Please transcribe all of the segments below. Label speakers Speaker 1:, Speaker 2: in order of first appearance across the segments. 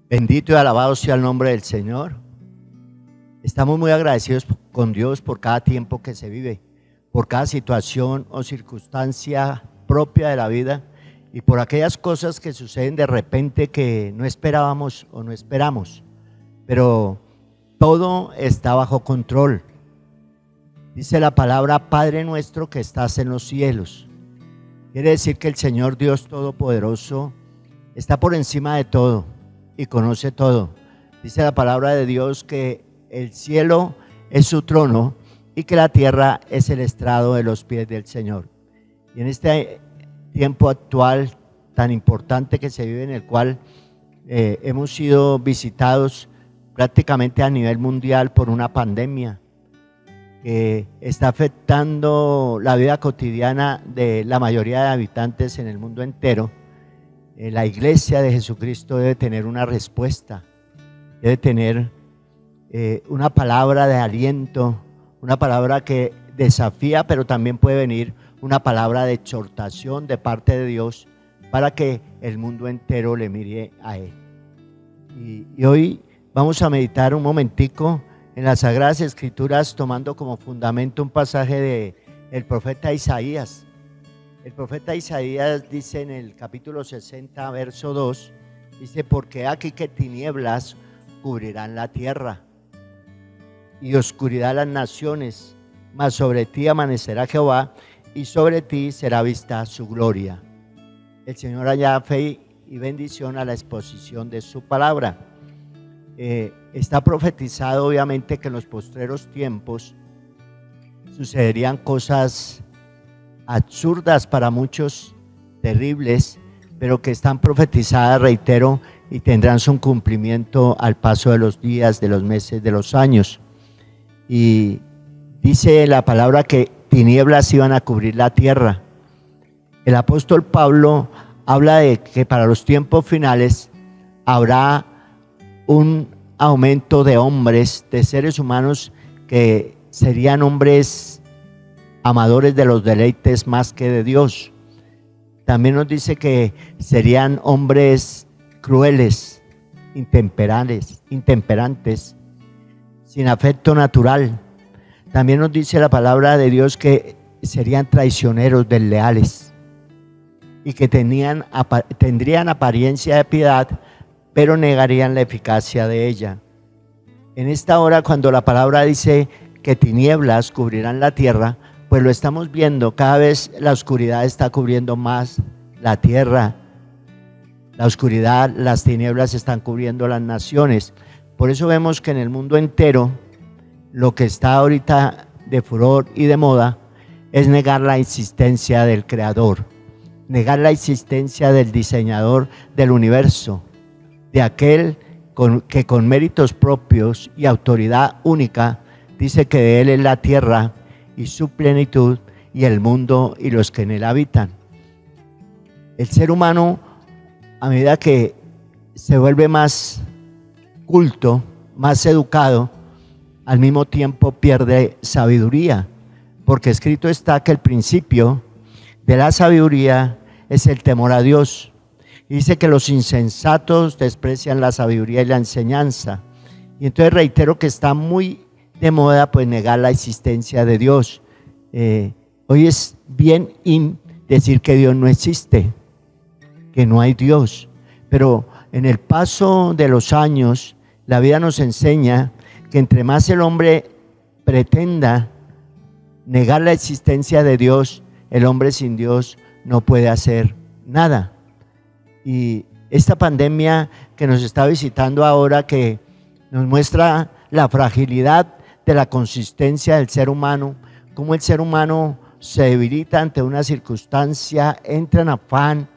Speaker 1: Bendito y alabado sea el nombre del Señor. Estamos muy agradecidos con Dios por cada tiempo que se vive, por cada situación o circunstancia propia de la vida y por aquellas cosas que suceden de repente que no esperábamos o no esperamos. Pero todo está bajo control. Dice la palabra: Padre nuestro que estás en los cielos. Quiere decir que el Señor Dios Todopoderoso está por encima de todo y conoce todo. Dice la palabra de Dios que el cielo es su trono y que la tierra es el estrado de los pies del Señor. Y en este tiempo actual tan importante que se vive, en el cual hemos sido visitados prácticamente a nivel mundial por una pandemia que está afectando la vida cotidiana de la mayoría de habitantes en el mundo entero, la iglesia de Jesucristo debe tener una respuesta, debe tener una palabra de aliento, una palabra que desafía, pero también puede venir una palabra de exhortación de parte de Dios para que el mundo entero le mire a Él. Y hoy vamos a meditar un momentico en las Sagradas Escrituras, tomando como fundamento un pasaje del profeta Isaías. El profeta Isaías dice en el capítulo 60, verso 2, dice: porque aquí que tinieblas cubrirán la tierra y oscuridad las naciones, mas sobre ti amanecerá Jehová y sobre ti será vista su gloria. El Señor añada fe y bendición a la exposición de su palabra. Está profetizado obviamente que en los postreros tiempos sucederían cosas absurdas para muchos, terribles, pero que están profetizadas, reitero, y tendrán su cumplimiento al paso de los días, de los meses, de los años. Y dice la palabra que tinieblas iban a cubrir la tierra. El apóstol Pablo habla de que para los tiempos finales habrá un aumento de hombres, de seres humanos que serían hombres amadores de los deleites más que de Dios. También nos dice que serían hombres crueles, intemperantes, sin afecto natural. También nos dice la palabra de Dios que serían traicioneros, desleales y que tendrían apariencia de piedad, pero negarían la eficacia de ella. En esta hora, cuando la palabra dice que tinieblas cubrirán la tierra, pues lo estamos viendo, cada vez la oscuridad está cubriendo más la tierra. La oscuridad, las tinieblas están cubriendo las naciones. Por eso vemos que en el mundo entero lo que está ahorita de furor y de moda es negar la existencia del Creador, negar la existencia del diseñador del universo, de aquel que con méritos propios y autoridad única dice que de Él es la tierra y su plenitud, y el mundo y los que en él habitan. El ser humano, a medida que se vuelve más culto, más educado, al mismo tiempo pierde sabiduría, porque escrito está que el principio de la sabiduría es el temor a Dios. Dice que los insensatos desprecian la sabiduría y la enseñanza. Y entonces reitero que está muy de moda pues negar la existencia de Dios. Hoy es bien decir que Dios no existe, que no hay Dios, pero en el paso de los años la vida nos enseña que entre más el hombre pretenda negar la existencia de Dios, el hombre sin Dios no puede hacer nada. Y esta pandemia que nos está visitando ahora, que nos muestra la fragilidad de la consistencia del ser humano, cómo el ser humano se debilita ante una circunstancia, entra en afán,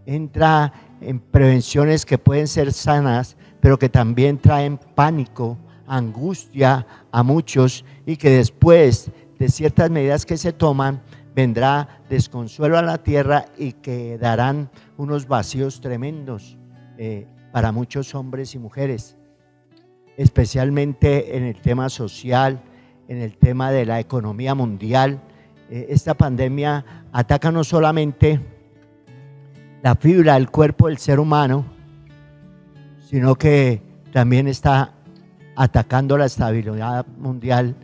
Speaker 1: entra en prevenciones que pueden ser sanas, pero que también traen pánico, angustia a muchos, y que después de ciertas medidas que se toman, vendrá desconsuelo a la tierra y quedarán unos vacíos tremendos para muchos hombres y mujeres, especialmente en el tema social, en el tema de la economía mundial. Esta pandemia ataca no solamente la fibra del cuerpo del ser humano, sino que también está atacando la estabilidad mundial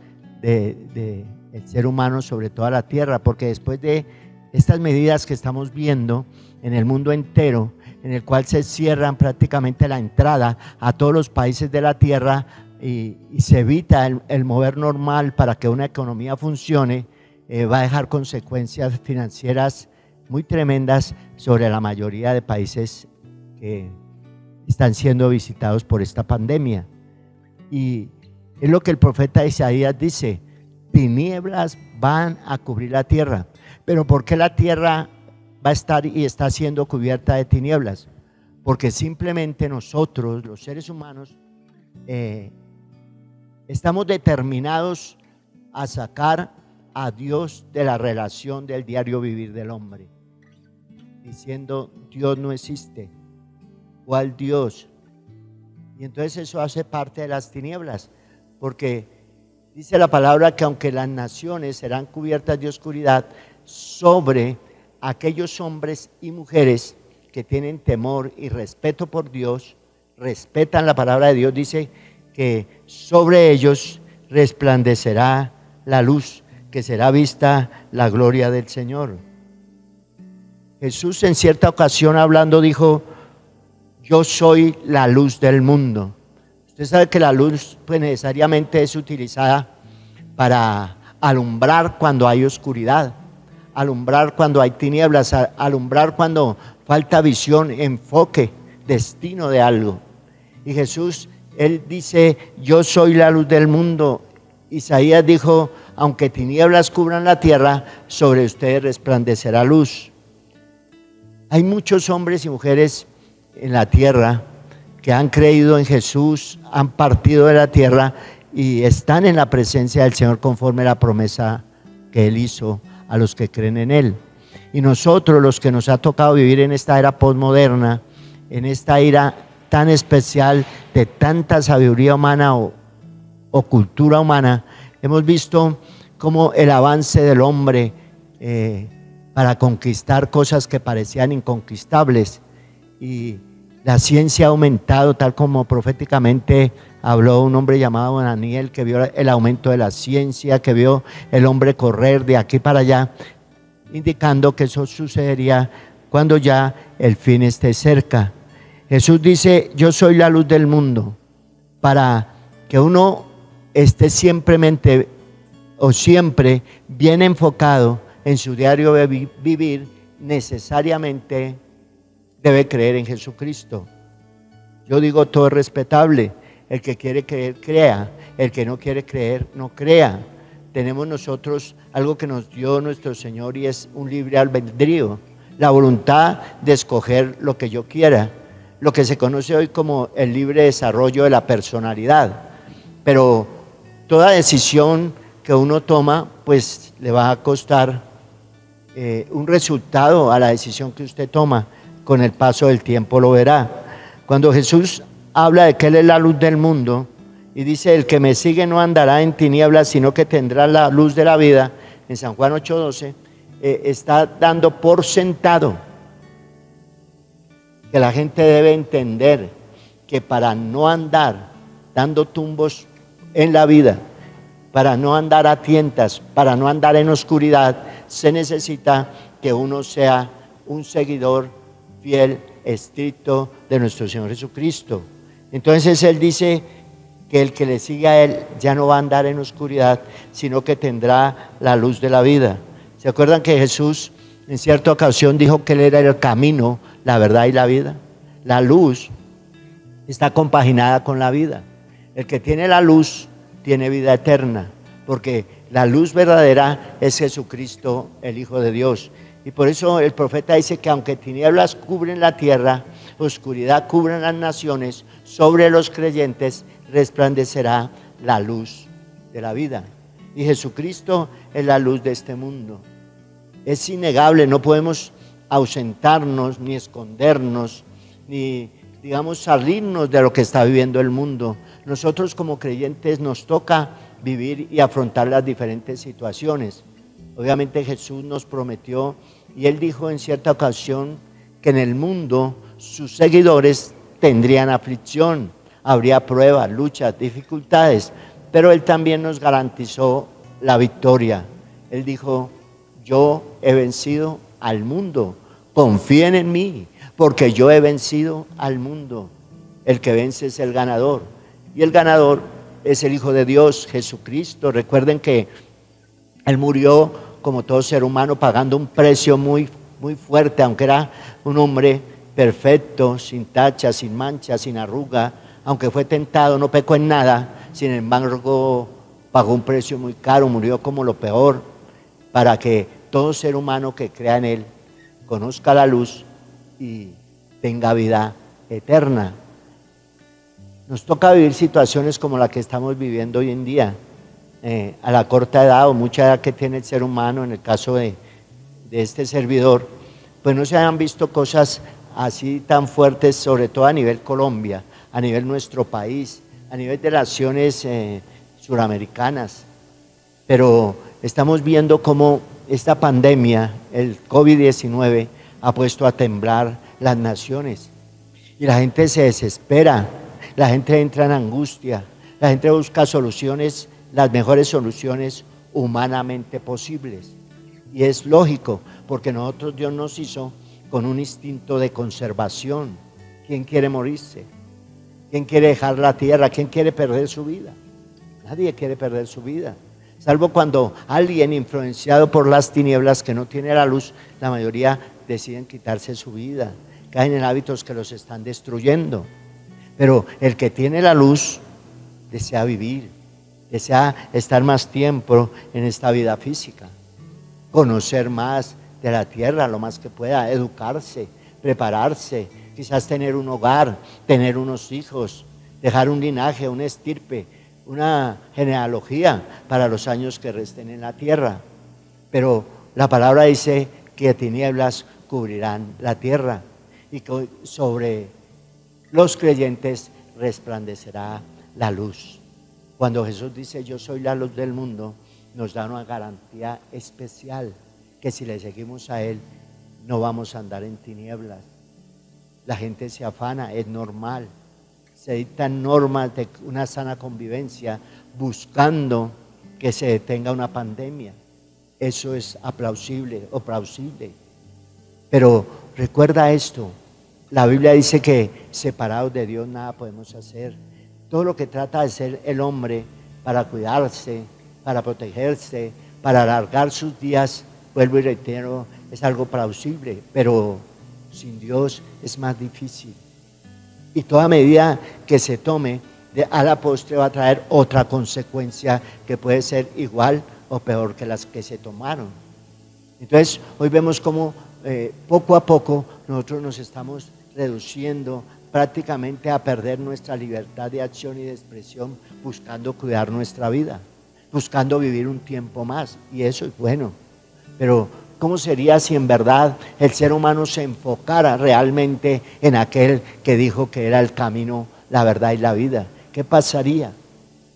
Speaker 1: del ser humano sobre toda la tierra, porque después de estas medidas que estamos viendo en el mundo entero, en el cual se cierran prácticamente la entrada a todos los países de la tierra y se evita el mover normal para que una economía funcione, va a dejar consecuencias financieras muy tremendas sobre la mayoría de países que están siendo visitados por esta pandemia. Y es lo que el profeta Isaías dice: tinieblas van a cubrir la tierra. Pero ¿por qué la tierra va a estar y está siendo cubierta de tinieblas? Porque simplemente nosotros, los seres humanos, estamos determinados a sacar a Dios de la relación del diario vivir del hombre, diciendo: Dios no existe. ¿Cuál Dios? Y entonces eso hace parte de las tinieblas, porque dice la palabra que aunque las naciones serán cubiertas de oscuridad, sobre aquellos hombres y mujeres que tienen temor y respeto por Dios, respetan la palabra de Dios, dice que sobre ellos resplandecerá la luz, que será vista la gloria del Señor. Jesús en cierta ocasión hablando dijo: yo soy la luz del mundo. Usted sabe que la luz pues necesariamente es utilizada para alumbrar cuando hay oscuridad, alumbrar cuando hay tinieblas, alumbrar cuando falta visión, enfoque, destino de algo. Y Jesús, Él dice: yo soy la luz del mundo. Isaías dijo: aunque tinieblas cubran la tierra, sobre ustedes resplandecerá luz. Hay muchos hombres y mujeres en la tierra que han creído en Jesús, han partido de la tierra y están en la presencia del Señor conforme a la promesa que Él hizo a los que creen en Él. Y nosotros, los que nos ha tocado vivir en esta era posmoderna, en esta era tan especial de tanta sabiduría humana o cultura humana, hemos visto cómo el avance del hombre para conquistar cosas que parecían inconquistables, y la ciencia ha aumentado, tal como proféticamente habló un hombre llamado Daniel, que vio el aumento de la ciencia, que vio el hombre correr de aquí para allá, indicando que eso sucedería cuando ya el fin esté cerca. Jesús dice: yo soy la luz del mundo, para que uno esté siempre bien enfocado en su diario vivir, necesariamente debe creer en Jesucristo. Yo digo, todo es respetable. El que quiere creer, crea. El que no quiere creer, no crea. Tenemos nosotros algo que nos dio nuestro Señor, y es un libre albedrío, la voluntad de escoger lo que yo quiera, lo que se conoce hoy como el libre desarrollo de la personalidad. Pero toda decisión que uno toma, pues le va a costar un resultado a la decisión que usted toma. Con el paso del tiempo lo verá. Cuando Jesús habla de que Él es la luz del mundo y dice: el que me sigue no andará en tinieblas, sino que tendrá la luz de la vida, en San Juan 8:12, está dando por sentado que la gente debe entender que para no andar dando tumbos en la vida, para no andar a tientas, para no andar en oscuridad, se necesita que uno sea un seguidor fiel, estricto de nuestro Señor Jesucristo. Entonces Él dice que el que le siga a Él ya no va a andar en oscuridad, sino que tendrá la luz de la vida. ¿Se acuerdan que Jesús en cierta ocasión dijo que Él era el camino, la verdad y la vida? La luz está compaginada con la vida. El que tiene la luz tiene vida eterna, porque la luz verdadera es Jesucristo, el Hijo de Dios. Y por eso el profeta dice que aunque tinieblas cubren la tierra, oscuridad cubren las naciones, sobre los creyentes resplandecerá la luz de la vida. Y Jesucristo es la luz de este mundo. Es innegable, no podemos ausentarnos, ni escondernos, ni salirnos de lo que está viviendo el mundo. Nosotros como creyentes nos toca vivir y afrontar las diferentes situaciones. Obviamente Jesús nos prometió, y Él dijo en cierta ocasión, que en el mundo sus seguidores tendrían aflicción, habría pruebas, luchas, dificultades, pero Él también nos garantizó la victoria. Él dijo, yo he vencido al mundo, confíen en mí, porque yo he vencido al mundo. El que vence es el ganador, y el ganador es el Hijo de Dios, Jesucristo. Recuerden que Él murió como todo ser humano, pagando un precio muy fuerte, aunque era un hombre perfecto, sin tacha, sin mancha, sin arruga, aunque fue tentado, no pecó en nada, sin embargo pagó un precio muy caro, murió como lo peor, para que todo ser humano que crea en Él conozca la luz y tenga vida eterna. Nos toca vivir situaciones como la que estamos viviendo hoy en día, a la corta edad o mucha edad que tiene el ser humano, en el caso de este servidor, pues no se han visto cosas así tan fuertes, sobre todo a nivel Colombia, a nivel nuestro país, a nivel de naciones suramericanas. Pero estamos viendo cómo esta pandemia, el COVID-19, ha puesto a temblar las naciones. Y la gente se desespera, la gente entra en angustia, la gente busca soluciones, las mejores soluciones humanamente posibles. Y es lógico, porque nosotros Dios nos hizo con un instinto de conservación. ¿Quién quiere morirse? ¿Quién quiere dejar la tierra? ¿Quién quiere perder su vida? Nadie quiere perder su vida, salvo cuando alguien influenciado por las tinieblas que no tiene la luz, la mayoría deciden quitarse su vida, caen en hábitos que los están destruyendo. Pero el que tiene la luz desea vivir, desea estar más tiempo en esta vida física, conocer más de la tierra lo más que pueda, educarse, prepararse, quizás tener un hogar, tener unos hijos, dejar un linaje, una estirpe, una genealogía para los años que resten en la tierra. Pero la palabra dice que tinieblas cubrirán la tierra y que sobre los creyentes resplandecerá la luz. Cuando Jesús dice yo soy la luz del mundo, nos da una garantía especial, que si le seguimos a Él no vamos a andar en tinieblas. La gente se afana, es normal, se dictan normas de una sana convivencia buscando que se detenga una pandemia. Eso es aplausible o plausible. Pero recuerda esto, la Biblia dice que separados de Dios nada podemos hacer. Todo lo que trata de hacer el hombre para cuidarse, para protegerse, para alargar sus días, vuelvo y reitero, es algo plausible, pero sin Dios es más difícil. Y toda medida que se tome a la postre va a traer otra consecuencia que puede ser igual o peor que las que se tomaron. Entonces hoy vemos cómo poco a poco nosotros nos estamos reduciendo prácticamente a perder nuestra libertad de acción y de expresión, buscando cuidar nuestra vida, buscando vivir un tiempo más, y eso es bueno. Pero ¿cómo sería si en verdad el ser humano se enfocara realmente en aquel que dijo que era el camino, la verdad y la vida? ¿Qué pasaría?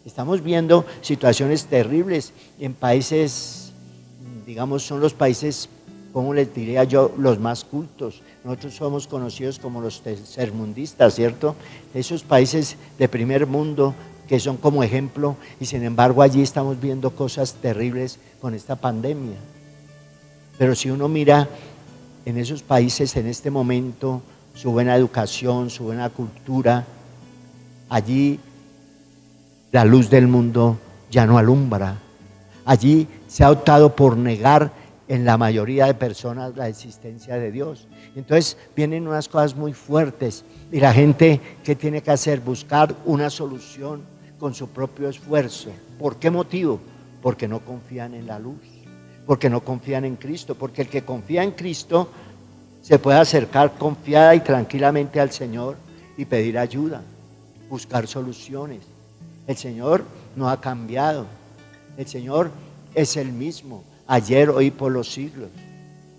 Speaker 1: Estamos viendo situaciones terribles en países, digamos, son los países, ¿cómo les diría yo?, los más cultos. Nosotros somos conocidos como los tercermundistas, ¿cierto? Esos países de primer mundo que son como ejemplo, y sin embargo allí estamos viendo cosas terribles con esta pandemia. Pero si uno mira en esos países en este momento, su buena educación, su buena cultura, allí la luz del mundo ya no alumbra. Allí se ha optado por negar en la mayoría de personas la existencia de Dios. Entonces vienen unas cosas muy fuertes y la gente, ¿qué tiene que hacer? Buscar una solución con su propio esfuerzo. ¿Por qué motivo? Porque no confían en la luz, porque no confían en Cristo, porque el que confía en Cristo se puede acercar confiada y tranquilamente al Señor y pedir ayuda, buscar soluciones. El Señor no ha cambiado, el Señor es el mismo, ayer, hoy, por los siglos.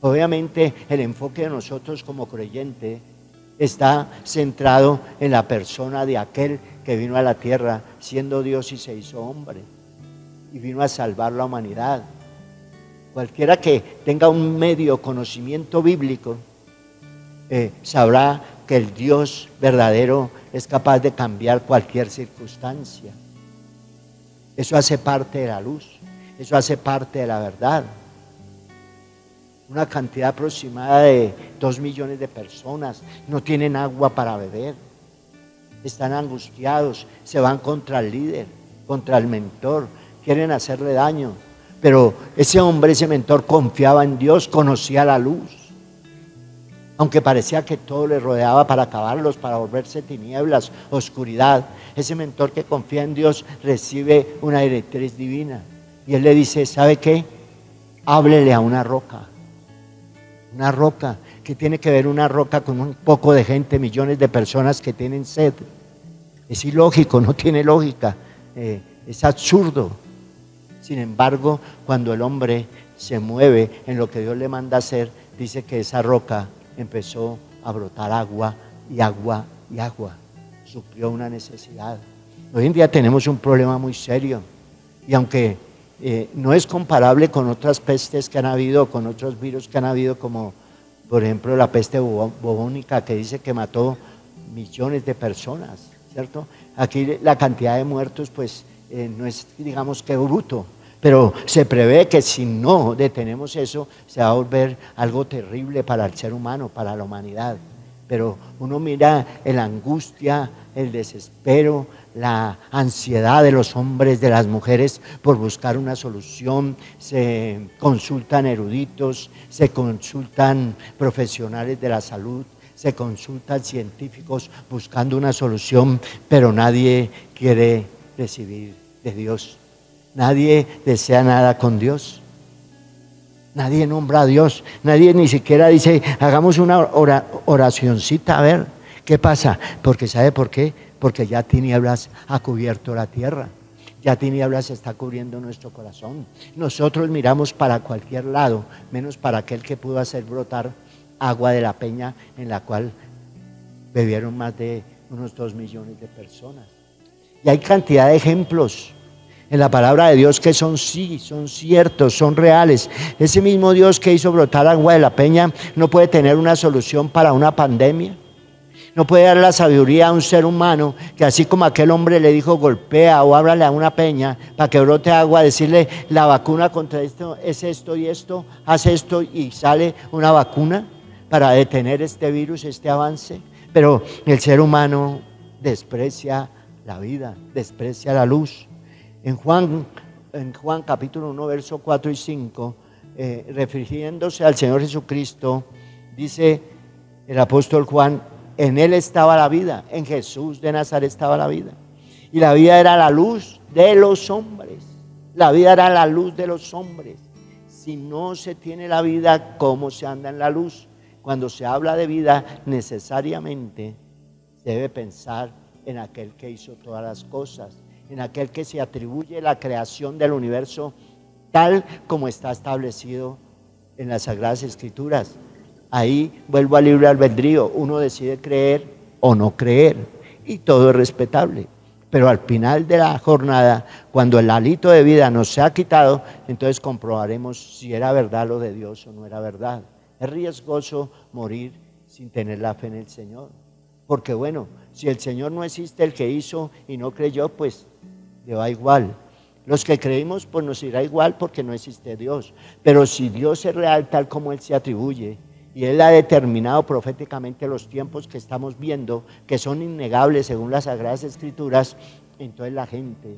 Speaker 1: Obviamente el enfoque de nosotros como creyentes está centrado en la persona de aquel que vino a la tierra siendo Dios y se hizo hombre y vino a salvar la humanidad. Cualquiera que tenga un medio conocimiento bíblico sabrá que el Dios verdadero es capaz de cambiar cualquier circunstancia. Eso hace parte de la luz, eso hace parte de la verdad. Una cantidad aproximada de 2 millones de personas no tienen agua para beber, están angustiados, se van contra el líder, contra el mentor, quieren hacerle daño. Pero ese hombre, ese mentor, confiaba en Dios, conocía la luz. Aunque parecía que todo le rodeaba para acabarlos, para volverse tinieblas, oscuridad, ese mentor que confía en Dios recibe una directriz divina. Y él le dice, ¿sabe qué? Háblele a una roca. Una roca. ¿Qué tiene que ver una roca con un poco de gente, millones de personas que tienen sed? Es ilógico, no tiene lógica, es absurdo. Sin embargo, cuando el hombre se mueve en lo que Dios le manda hacer, dice que esa roca empezó a brotar agua y agua y agua. Suplió una necesidad. Hoy en día tenemos un problema muy serio, y aunque no es comparable con otras pestes que han habido, con otros virus que han habido, como por ejemplo la peste bubónica, que dice que mató millones de personas, ¿cierto? Aquí la cantidad de muertos pues no es, digamos, que bruto, pero se prevé que si no detenemos eso, se va a volver algo terrible para el ser humano, para la humanidad. Pero uno mira la angustia, el desespero, la ansiedad de los hombres, de las mujeres por buscar una solución. Se consultan eruditos, se consultan profesionales de la salud, se consultan científicos buscando una solución, pero nadie quiere recibir de Dios. Nadie desea nada con Dios. Nadie nombra a Dios. Nadie ni siquiera dice, hagamos una oracioncita a ver qué pasa. Porque ¿sabe por qué? Porque ya tinieblas ha cubierto la tierra. Ya tinieblas está cubriendo nuestro corazón. Nosotros miramos para cualquier lado, menos para aquel que pudo hacer brotar agua de la peña, en la cual bebieron más de unos 2 millones de personas. Y hay cantidad de ejemplos en la palabra de Dios que son ciertos, son reales. Ese mismo Dios que hizo brotar agua de la peña no puede tener una solución para una pandemia. No puede dar la sabiduría a un ser humano que, así como aquel hombre le dijo golpea o háblale a una peña para que brote agua, decirle la vacuna contra esto es esto y esto, haz esto y sale una vacuna para detener este virus, este avance. Pero el ser humano desprecia la vida, desprecia la luz. En Juan capítulo 1, verso 4 y 5, refiriéndose al Señor Jesucristo, dice el apóstol Juan, en Él estaba la vida, en Jesús de Nazaret estaba la vida. Y la vida era la luz de los hombres. La vida era la luz de los hombres. Si no se tiene la vida, ¿cómo se anda en la luz? Cuando se habla de vida, necesariamente se debe pensar en aquel que hizo todas las cosas, en aquel que se atribuye la creación del universo tal como está establecido en las Sagradas Escrituras. Ahí vuelvo al libre albedrío, uno decide creer o no creer y todo es respetable. Pero al final de la jornada, cuando el hálito de vida nos sea quitado, entonces comprobaremos si era verdad lo de Dios o no era verdad. Es riesgoso morir sin tener la fe en el Señor, porque bueno, si el Señor no existe, el que hizo y no creyó, pues le va igual. Los que creímos, pues nos irá igual porque no existe Dios. Pero si Dios es real tal como Él se atribuye, y Él ha determinado proféticamente los tiempos que estamos viendo, que son innegables según las Sagradas Escrituras, entonces la gente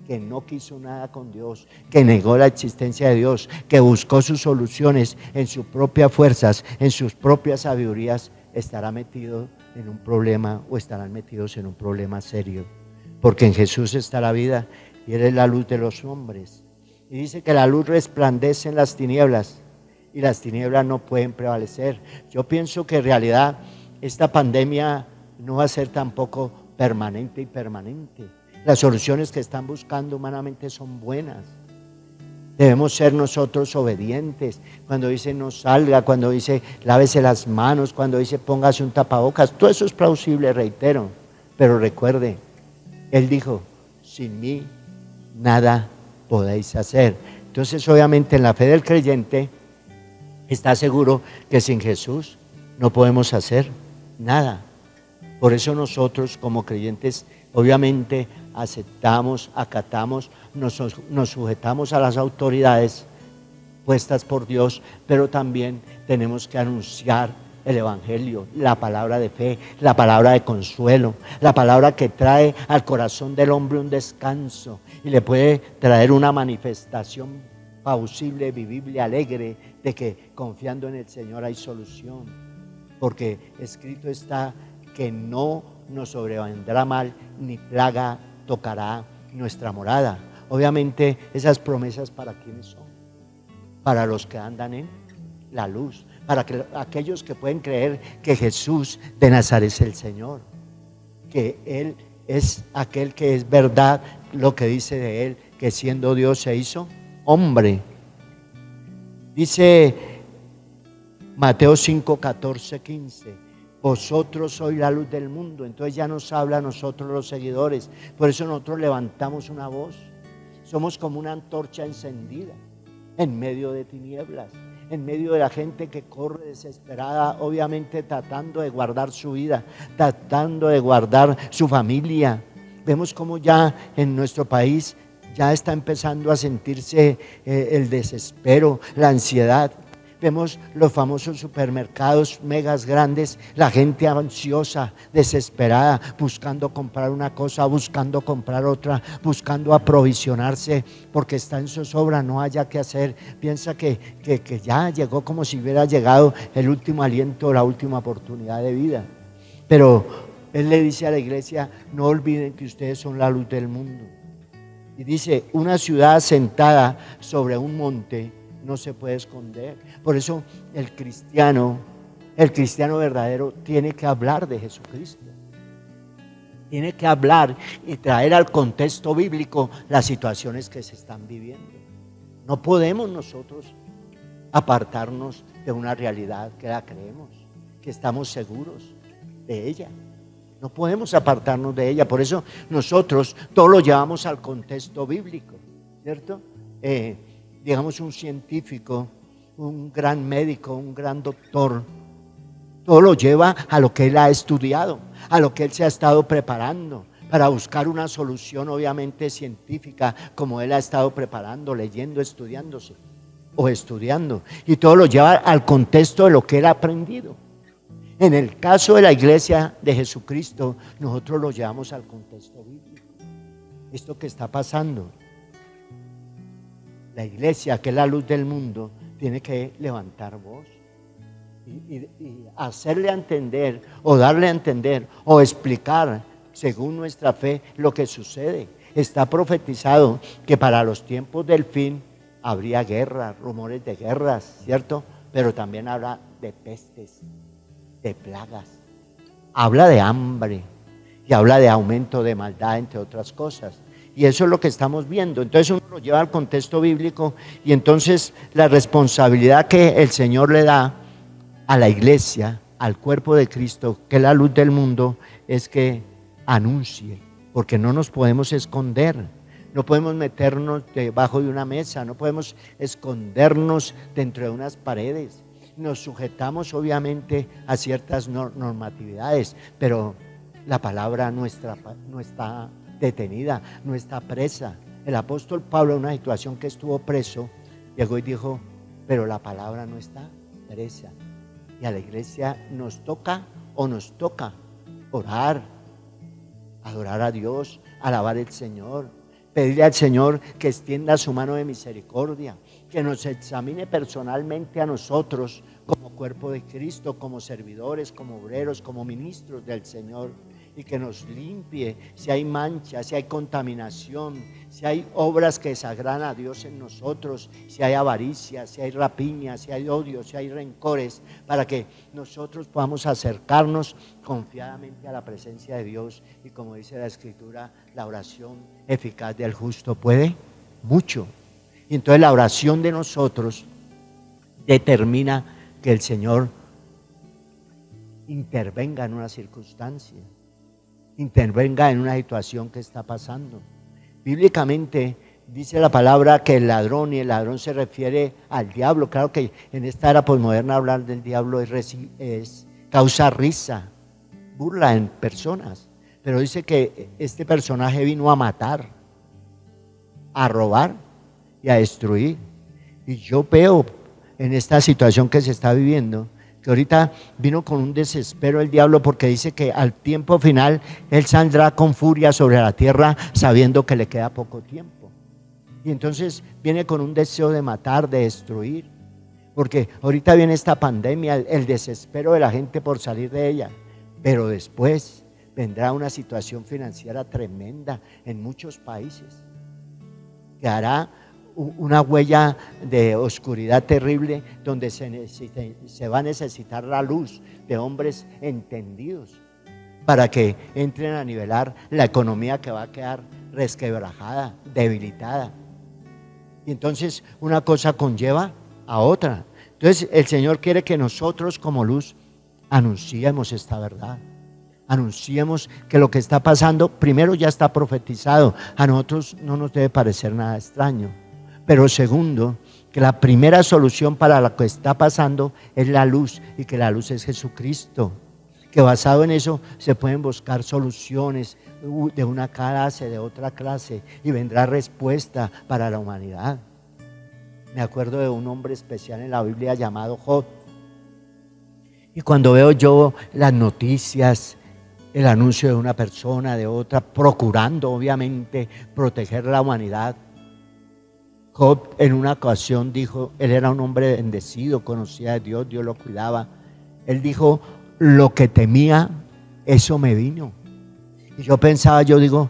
Speaker 1: que no quiso nada con Dios, que negó la existencia de Dios, que buscó sus soluciones en sus propias fuerzas, en sus propias sabidurías, estará metido en un problema o estarán metidos en un problema serio. Porque en Jesús está la vida y Él es la luz de los hombres. Y dice que la luz resplandece en las tinieblas y las tinieblas no pueden prevalecer. Yo pienso que en realidad esta pandemia no va a ser tampoco permanente y permanente. Las soluciones que están buscando humanamente son buenas. Debemos ser nosotros obedientes. Cuando dice no salga, cuando dice lávese las manos, cuando dice póngase un tapabocas, todo eso es plausible, reitero. Pero recuerde, Él dijo, sin mí nada podéis hacer. Entonces obviamente en la fe del creyente está seguro que sin Jesús no podemos hacer nada. Por eso nosotros como creyentes obviamente aceptamos, acatamos, nos sujetamos a las autoridades puestas por Dios, pero también tenemos que anunciar el Evangelio, la palabra de fe, la palabra de consuelo, la palabra que trae al corazón del hombre un descanso y le puede traer una manifestación plausible, vivible, alegre, de que confiando en el Señor hay solución, porque escrito está que no nos sobrevendrá mal, ni plaga tocará nuestra morada. Obviamente esas promesas, ¿para quiénes son? Para los que andan en la luz, para aquellos que pueden creer que Jesús de Nazaret es el Señor, que Él es aquel que es verdad, lo que dice de Él, que siendo Dios se hizo hombre. Dice Mateo 5, 14, 15, vosotros sois la luz del mundo. Entonces ya nos habla a nosotros los seguidores. Por eso nosotros levantamos una voz. Somos como una antorcha encendida en medio de tinieblas, en medio de la gente que corre desesperada, obviamente tratando de guardar su vida, tratando de guardar su familia. Vemos como ya en nuestro país ya está empezando a sentirse el desespero, la ansiedad. Vemos los famosos supermercados megas grandes, la gente ansiosa, desesperada, buscando comprar una cosa, buscando comprar otra, buscando aprovisionarse porque está en zozobra, no haya que hacer. Piensa que ya llegó como si hubiera llegado el último aliento, la última oportunidad de vida. Pero Él le dice a la iglesia, no olviden que ustedes son la luz del mundo. Y dice, una ciudad asentada sobre un monte no se puede esconder. Por eso el cristiano verdadero tiene que hablar de Jesucristo. Tiene que hablar y traer al contexto bíblico las situaciones que se están viviendo. No podemos nosotros apartarnos de una realidad que la creemos, que estamos seguros de ella. No podemos apartarnos de ella. Por eso nosotros todo lo llevamos al contexto bíblico, ¿cierto? Digamos, un científico, un gran médico, un gran doctor, todo lo lleva a lo que él ha estudiado, a lo que él se ha estado preparando para buscar una solución obviamente científica, como él ha estado preparando, leyendo, estudiándose o estudiando, y todo lo lleva al contexto de lo que él ha aprendido. En el caso de la iglesia de Jesucristo, nosotros lo llevamos al contexto bíblico. Esto que está pasando, la iglesia, que es la luz del mundo, tiene que levantar voz y hacerle a entender o darle a entender o explicar según nuestra fe lo que sucede. Está profetizado que para los tiempos del fin habría guerras, rumores de guerras, ¿cierto? Pero también habla de pestes, de plagas, habla de hambre y habla de aumento de maldad, entre otras cosas. Y eso es lo que estamos viendo. Entonces uno lo lleva al contexto bíblico y entonces la responsabilidad que el Señor le da a la iglesia, al cuerpo de Cristo, que es la luz del mundo, es que anuncie, porque no nos podemos esconder, no podemos meternos debajo de una mesa, no podemos escondernos dentro de unas paredes. Nos sujetamos obviamente a ciertas normatividades, pero la palabra no está detenida, no está presa. El apóstol Pablo, en una situación que estuvo preso, llegó y dijo, pero la palabra no está presa. Y a la iglesia nos toca orar, adorar a Dios, alabar al Señor, pedirle al Señor que extienda su mano de misericordia, que nos examine personalmente a nosotros como cuerpo de Cristo, como servidores, como obreros, como ministros del Señor, y que nos limpie si hay mancha, si hay contaminación, si hay obras que desagradan a Dios en nosotros, si hay avaricia, si hay rapiña, si hay odio, si hay rencores, para que nosotros podamos acercarnos confiadamente a la presencia de Dios. Y como dice la Escritura, la oración eficaz del justo puede mucho. Y entonces la oración de nosotros determina que el Señor intervenga en una circunstancia, intervenga en una situación que está pasando. Bíblicamente dice la palabra que el ladrón, y el ladrón se refiere al diablo. Claro que en esta era posmoderna hablar del diablo es causa risa, burla en personas, pero dice que este personaje vino a matar, a robar y a destruir. Y yo veo en esta situación que se está viviendo, que ahorita vino con un desespero el diablo, porque dice que al tiempo final él saldrá con furia sobre la tierra sabiendo que le queda poco tiempo. Y entonces viene con un deseo de matar, de destruir, porque ahorita viene esta pandemia, el desespero de la gente por salir de ella, pero después vendrá una situación financiera tremenda en muchos países, que hará una huella de oscuridad terrible, donde se va a necesitar la luz de hombres entendidos para que entren a nivelar la economía, que va a quedar resquebrajada, debilitada. Y entonces una cosa conlleva a otra. Entonces el Señor quiere que nosotros como luz anunciemos esta verdad. Anunciemos que lo que está pasando, primero, ya está profetizado. A nosotros no nos debe parecer nada extraño. Pero segundo, que la primera solución para lo que está pasando es la luz, y que la luz es Jesucristo. Que basado en eso se pueden buscar soluciones de una clase, de otra clase, y vendrá respuesta para la humanidad. Me acuerdo de un hombre especial en la Biblia llamado Job. Y cuando veo yo las noticias, el anuncio de una persona, de otra, procurando obviamente proteger la humanidad, Job en una ocasión dijo, él era un hombre bendecido, conocía a Dios, Dios lo cuidaba. Él dijo, lo que temía, eso me vino. Y yo pensaba, yo digo,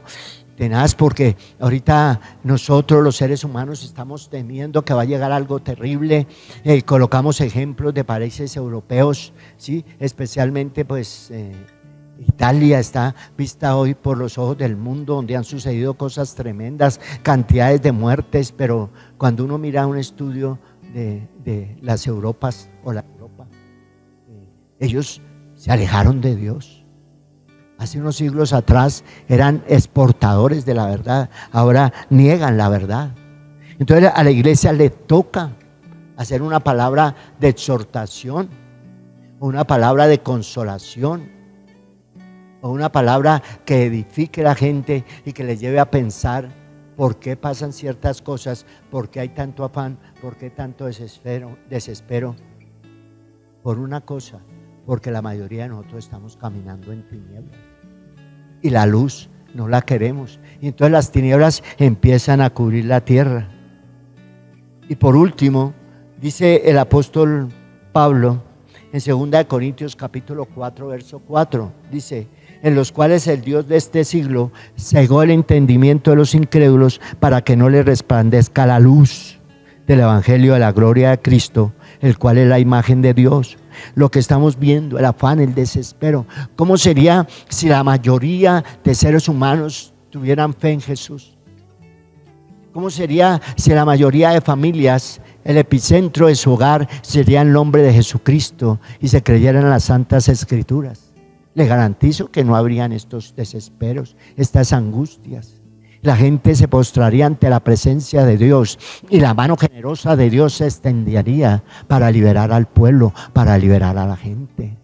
Speaker 1: tenaz, porque ahorita nosotros los seres humanos estamos temiendo que va a llegar algo terrible. Colocamos ejemplos de países europeos, ¿sí? Especialmente pues Italia está vista hoy por los ojos del mundo, donde han sucedido cosas tremendas, cantidades de muertes, pero cuando uno mira un estudio de las Europas o la Europa, ellos se alejaron de Dios. Hace unos siglos atrás eran exportadores de la verdad, ahora niegan la verdad. Entonces a la iglesia le toca hacer una palabra de exhortación, una palabra de consolación, o una palabra que edifique a la gente y que les lleve a pensar por qué pasan ciertas cosas, por qué hay tanto afán, por qué tanto desespero. Por una cosa, porque la mayoría de nosotros estamos caminando en tinieblas y la luz no la queremos, y entonces las tinieblas empiezan a cubrir la tierra. Y por último, dice el apóstol Pablo en 2 Corintios capítulo 4 verso 4, dice, en los cuales el Dios de este siglo cegó el entendimiento de los incrédulos para que no les resplandezca la luz del evangelio de la gloria de Cristo, el cual es la imagen de Dios. Lo que estamos viendo, el afán, el desespero. ¿Cómo sería si la mayoría de seres humanos tuvieran fe en Jesús? ¿Cómo sería si la mayoría de familias, el epicentro de su hogar sería el nombre de Jesucristo y se creyeran en las santas escrituras? Le garantizo que no habrían estos desesperos, estas angustias. La gente se postraría ante la presencia de Dios y la mano generosa de Dios se extendería para liberar al pueblo, para liberar a la gente.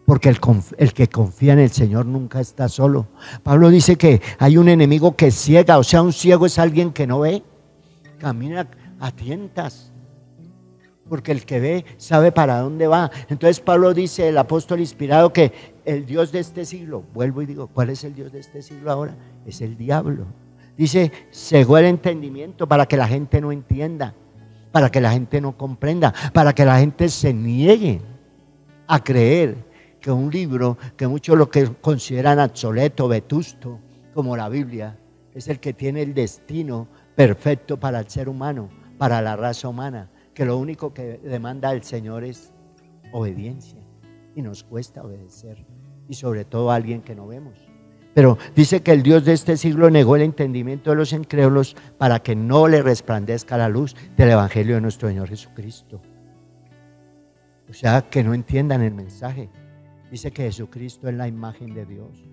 Speaker 1: Porque el que confía en el Señor nunca está solo. Pablo dice que hay un enemigo que ciega, o sea, un ciego es alguien que no ve, camina a tientas. Porque el que ve sabe para dónde va. Entonces Pablo dice, el apóstol inspirado, que el Dios de este siglo, vuelvo y digo, ¿cuál es el Dios de este siglo ahora? Es el diablo. Dice, cegó el entendimiento para que la gente no entienda, para que la gente no comprenda, para que la gente se niegue a creer que un libro que muchos lo que consideran obsoleto, vetusto, como la Biblia, es el que tiene el destino perfecto para el ser humano, para la raza humana, que lo único que demanda el Señor es obediencia, y nos cuesta obedecer, y sobre todo a alguien que no vemos. Pero dice que el Dios de este siglo negó el entendimiento de los incrédulos para que no le resplandezca la luz del evangelio de nuestro Señor Jesucristo. O sea, que no entiendan el mensaje. Dice que Jesucristo es la imagen de Dios.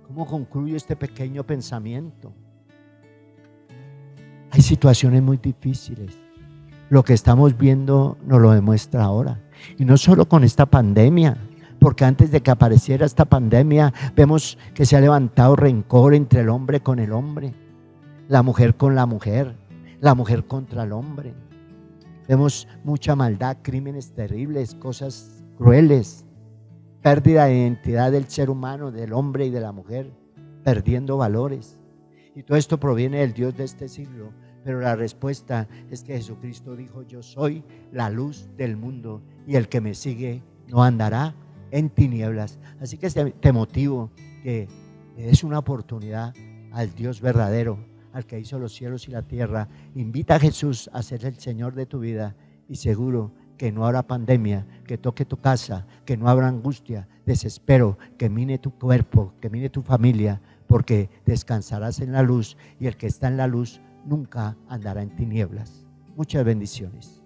Speaker 1: ¿Cómo concluyo este pequeño pensamiento? Hay situaciones muy difíciles. Lo que estamos viendo nos lo demuestra ahora. Y no solo con esta pandemia, porque antes de que apareciera esta pandemia, vemos que se ha levantado rencor entre el hombre con el hombre, la mujer con la mujer contra el hombre. Vemos mucha maldad, crímenes terribles, cosas crueles, pérdida de identidad del ser humano, del hombre y de la mujer, perdiendo valores. Y todo esto proviene del Dios de este siglo. Pero la respuesta es que Jesucristo dijo: yo soy la luz del mundo y el que me sigue no andará en tinieblas. Así que te motivo que le des una oportunidad al Dios verdadero, al que hizo los cielos y la tierra. Invita a Jesús a ser el Señor de tu vida y seguro que no habrá pandemia que toque tu casa, que no habrá angustia, desespero, que mine tu cuerpo, que mine tu familia, porque descansarás en la luz y el que está en la luz nunca andará en tinieblas. Muchas bendiciones.